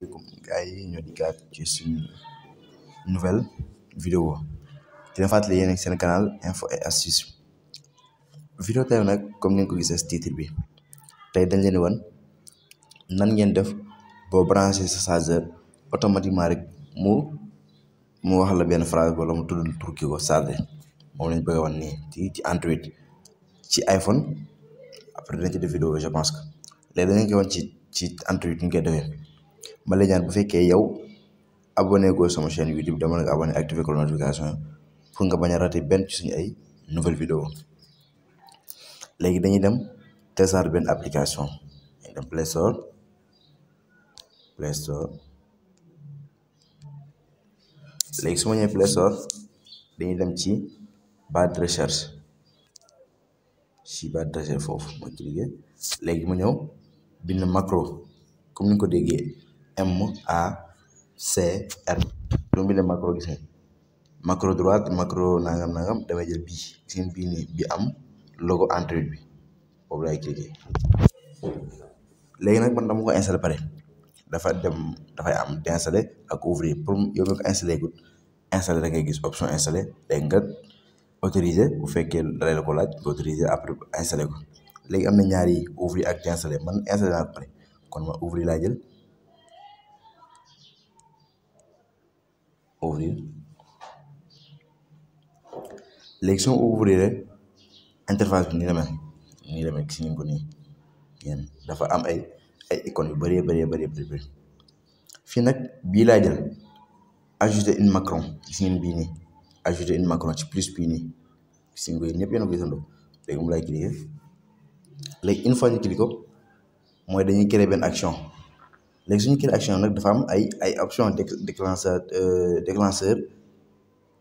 Comme gars yi ñoo dikkaat ci suñu nouvelle vidéo te leen fàttali yéen seen canal info et astuce vidéo tey nag comme ni nga ko gisee si titre bi tey dañ leen wan nan ngeen def boo branché sa chargeur automatiquement rek mu wax la benn phrase wala mu tudd tur ki ko chargé moom lañ bëgg a wan nii ci Android ci iPhone après dañ ci def vidéo je pense que léegi dañ koy wan ci Android ñu koy defee ma lay ñaan bu fekkee yow abonné go sama chaîne YouTube dama la nga abonné activé ko notification pour nga bañ a raté benn ci suñu ay nouvelle vidéo léegi dañuy dem télécharger benn application dañuy dem Play Store léegi su ma ñëwee Play Store dañuy dem ci barre de recherche foofu ma cliqué léegi ma ñëw bind macro comme ni nga ko déggee MACR lu mu bind macro gis nga macro droite macro nangam damay jël bii gis ngeen bii nii bi am logo Android bi boobu laay cliqué léegi nag man dama ko installé pare dafay am d'installé ak ouvrir pour yow mi ko installé gud installé da ngay gis option installé léegi nga autorisé bu fekkee dalay la ko laaj nga autorisé après installé ko léegi am na ñaari ouvrir ak d'installé man installé naa ko pare kon ma ouvrir laa jël ouvrir léegi su ma ouvrir interface bi nii la mel gis ngeen ko nii yéen dafa am ay icônes yu bëri fii nag bii laa jël ajouter une macron gis ngeen bii nii ajouter une macron ci plus bii nii gis ngeen ko yéen ñëpp yéen a koy gisandoo léegi mu lay cliquer léegi une fois ñu cliquer ko mooy dañuy créer benn action léegi suñu créer action nag dafa am ay option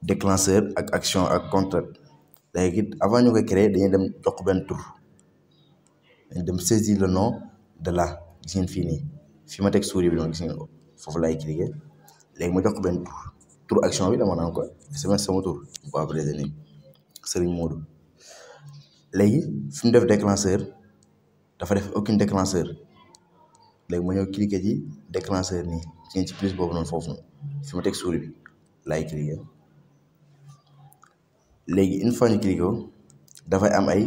déclencheur ak action ak contrainte léegi avant ñu koy créer dañuy dem jox ko benn tur dañuy dem saisir le nom de la gis ngeen fii nii fi ma teg souris bi noonu gis ngeen ko foofu laay cliquer léegi ma jox ko benn tur action bi dama naan ko SMS sama tur mu ko apprécié nii Serigne Modou léegi fi mu def déclencheur dafa def aucune déclencheur léegi ma ñëw cliquer ci déclencheur nii ci ngeen ci plus boobu noonu foofu noonu fi ma teg souris bi laay cliquer léegi une fois ñu cliquer ko dafay am ay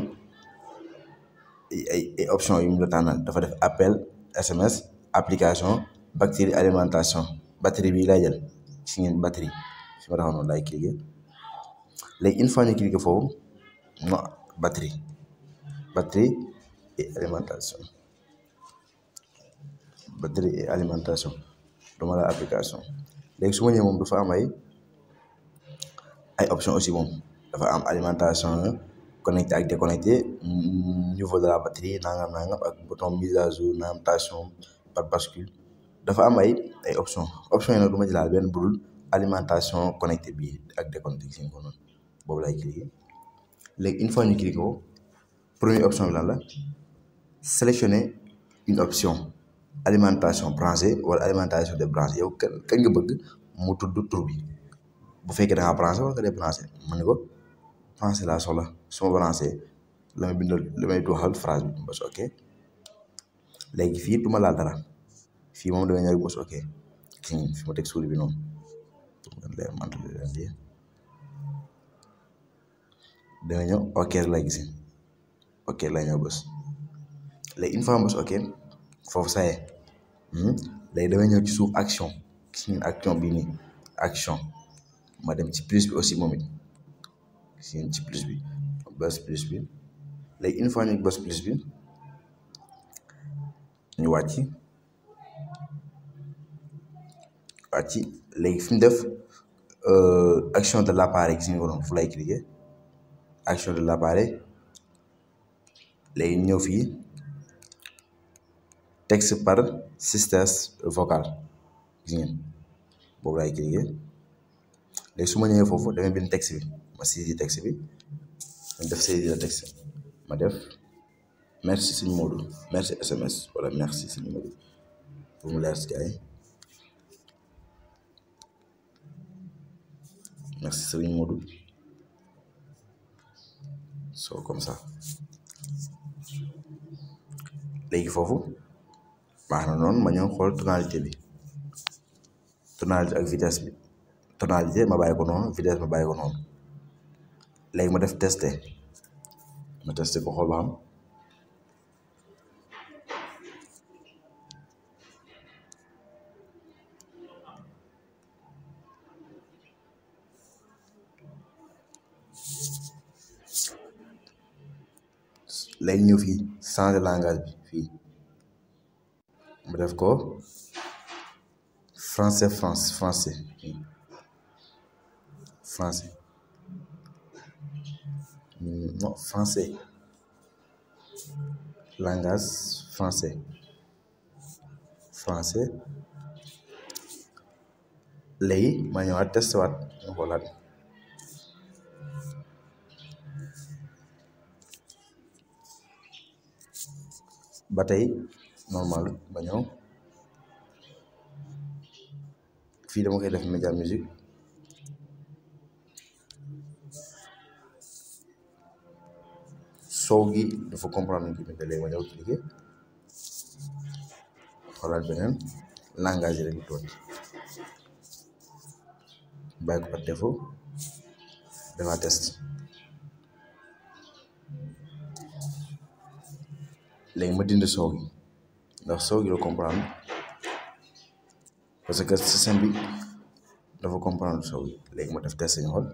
options yu mu la tànnal dafa def appel SMS application batterie alimentation batterie bi lay jël si ngeen batterie fi ma taxaw noonu laay cliquer léegi une fois ñu cliquer foofu non batterie et alimentation dama la application léegi su ma ñëwee moom dafa am ay options aussi moom dafa am alimentation connecté ak déconnecté niveau de la batterie nangam ak bouton mise à jour alimentation par bascule dafa am ay options yi nag du ma ci laal benn budul alimentation connecté bii ak déconnecté gis nga ko noonu boobu laay cliquer léegi une fois ñu cliquer ko première option bi lan la sélectionner une option alimentation branchée wala alimentation débranchée yow kañ nga bëgg mu tudd tur bi bu fekkee da ngaa branché wala nga débranché ma ne ko branché laa soxla su ma branché la may waxal phrase bi bës ok léegi fii du ma laal dara fii moom damay ñëw bës ok fi ma teg souris bi noonu dana ñëw ok lay gis ok lay ñëw bës léegi une fois bës ok foofu saa yee léegi damay ñëw ci suuf action gis ngeen action bii nii action ma dem ci plus bi aussi moom it gis ngeen ci plus bi bës plus bi léegi une fois ñu bës plus bi ñu wàcc léegi fi mu def action de l'appareil gis ngeen ko noonu fu lay cliquer action de l'appareil léegi ñëw fii texte par système vocal gis ngeen boobu laay cliquer léegi su ma ñëwee foofu damay bind texte bi ma saisir texte bi ma def saisir le texte ma def merci Serigne Modou merci SMS wala merci Serigne Modou pour mu leer si gars yi merci Serigne Modou so comme ça léegi foofu baax na noonu ma ñëw xool tonalité bi tonalité ak vitesse bi tonalité ma bàyyi ko noonu vitesse ma bàyyi ko noonu léegi ma def testé ko xool ba xam léegi ñëw fii changer langage bi fii ma def ko français non français langage français léegi ma ñëwaat testé waat ñu xoolaat ba tey normal ba ñëw fii dama koy def média musique soow gi dafa comprendre ki mais léegi ma ñëw cliquer xoolaat beneen langage yi rek ñu toog bàyyi ko par défaut dafa test léegi ma dindi soow gi ndax soow gi la comprendre parce que système bi dafa comprendre soow gi léegi ma def test ñu xool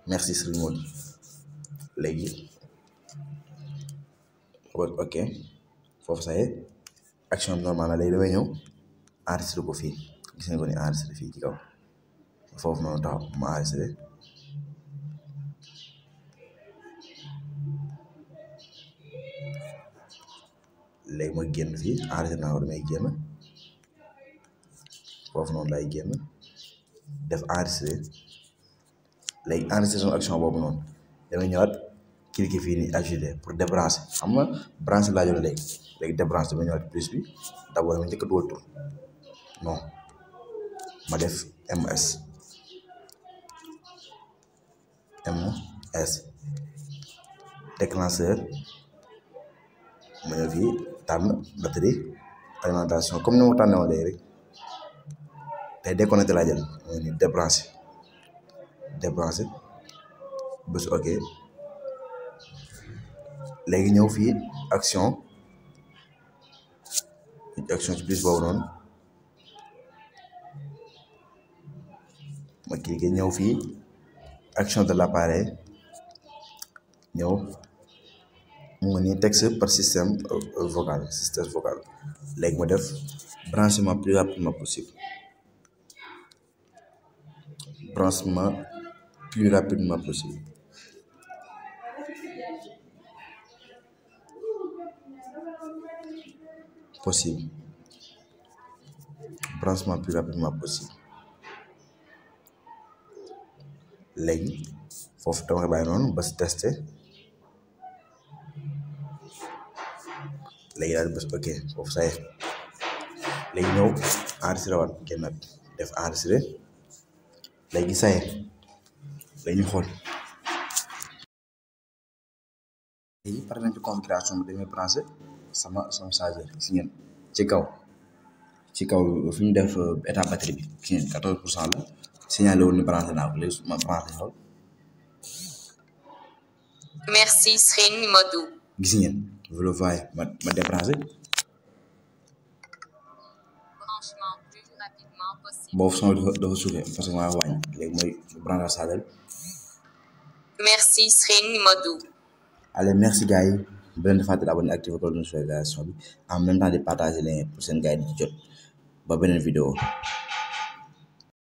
merci Serigne Modou léegi ok foofu saye action bi normal na léegi damay ñëw enregistré ko fii gis nga ko ni enregistré fii ci kaw foofu noonu taxaw ma enregistré léegi ma génn fii enregistré naa ko damay génn foofu noonu lay génn def enregistré léegi enregistré action boobu noonu damay ñëwaat cliquer fii nii ajouter pour débrancher xam nga branche laa jël léegi débranche damay ñëwaat plus bi d'abord dama njëkk a dugal tur non ma def ms déclencheur ma ñëw fii tànn batterie alimentation comme ni ma tànnee woon léegi rek tey déconnecté laa jël mooy ni débranché bés ok léegi ñëw fii action ci plus boobu noonu ma cliquer ñëw fii action de l'appareil ñëw mu ngi nii texte par système vocal léegi ma def branchement plus rapidement possible branchement plus rapidement possible branchement plus rapidement possible léegi foofu dama koy bàyyi noonu ba si testé léegi daal bés ok foofu saye léegi ñëw enregistré waat génnaat def enregistré léegi saye léegi ñu xool léegi par exemple configuration bi damay branché sama chargeur si ngeen ci kaw fi mu def état batterie bi si ngeen 14% la signalé woon ni branché naa ko léegi ma branché xool merci Serigne Modou gis ngeen vous le voyez ma débranché branchement plus rapidement possible boobu son dafa suufee parce que maa wàññi léegi mooy branché chargeur merci Serigne Modou allez merci gars yi bu leen di fàttali abonné activé cloche de notification bi en même temps di partager lien pour seen gars yi di ci jot ba beneen vidéo